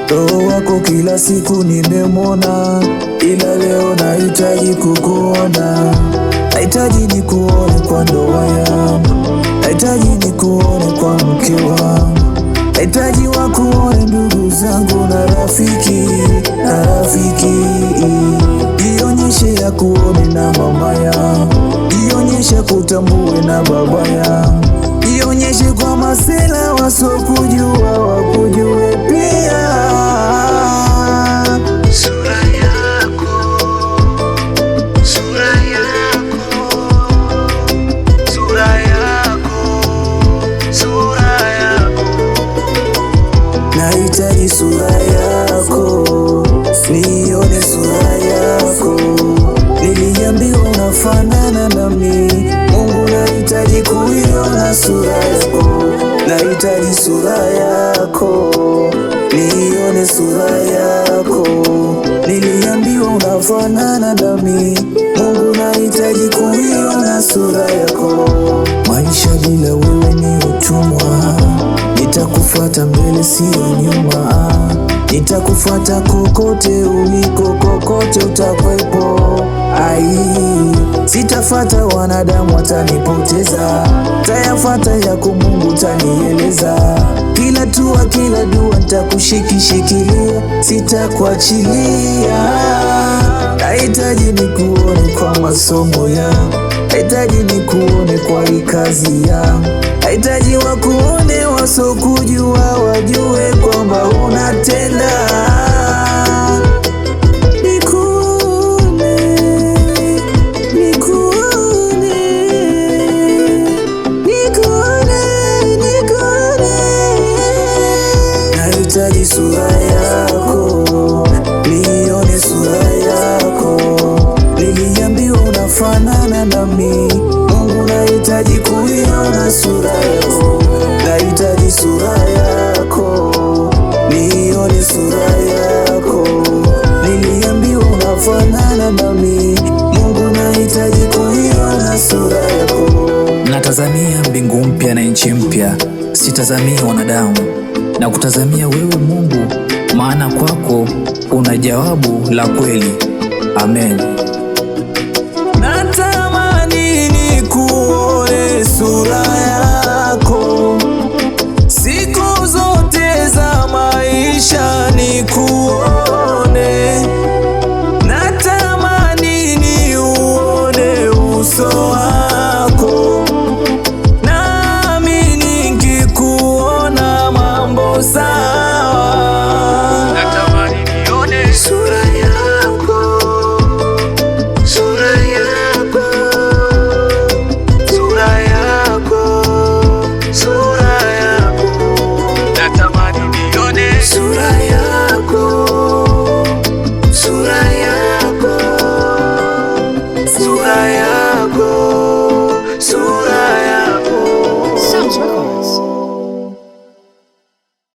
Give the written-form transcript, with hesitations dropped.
Roho wako kila siku nimemwona, ila leo nahitaji kukuona. Nahitaji nikuone kwa ndoa yangu, nahitaji nikuone kwa mke wangu, nahitaji wakuone ndugu zangu na rafiki. Ionyeshe ya kuone na mama yangu, ionyeshe kutambue na baba yangu, ionyeshe kwa masela wasokujua wakujue pia. Sura yako, sura yako, sura yako, sura yako. Nahitaji sura yako, nione sura yako. Niliambiwa unafanana nami, Mungu nahitaji kuiona sura yako. Nahitaji sura yako, nione sura yako. Niliambiwa unafanana nami, Mungu nahitaji kuiona sura yako. Maisha bila wewe ni utumwa, nitakufuata mbele sio nyuma. Nitakufuata kokote uliko, kokote utakwepo. Sitafuata wanadamu watanipoteza, tayafuata yako Mungu tanieleza. Kila tua kila dua nitakushikilia, sitakuachilia. Nahitaji nikuone kwa masomo yangu, nahitaji nikuone kwa hii kazi yangu, nahitaji wakuone wasokujua wajue kwamba unatenda. Nahitaji sura yako, nione sura yako. Niliambiwa unafanana nami, Mungu nahitaji kuiona sura yako. Nahitaji sura yako, nione sura yako. Niliambiwa unafanana nami, Mungu nahitaji kuiona sura yako. Natazamia mbingu mpya na nchi mpya, sitazamia wanadamu na kutazamia wewe Mungu, maana kwako una jawabu la kweli. Amen.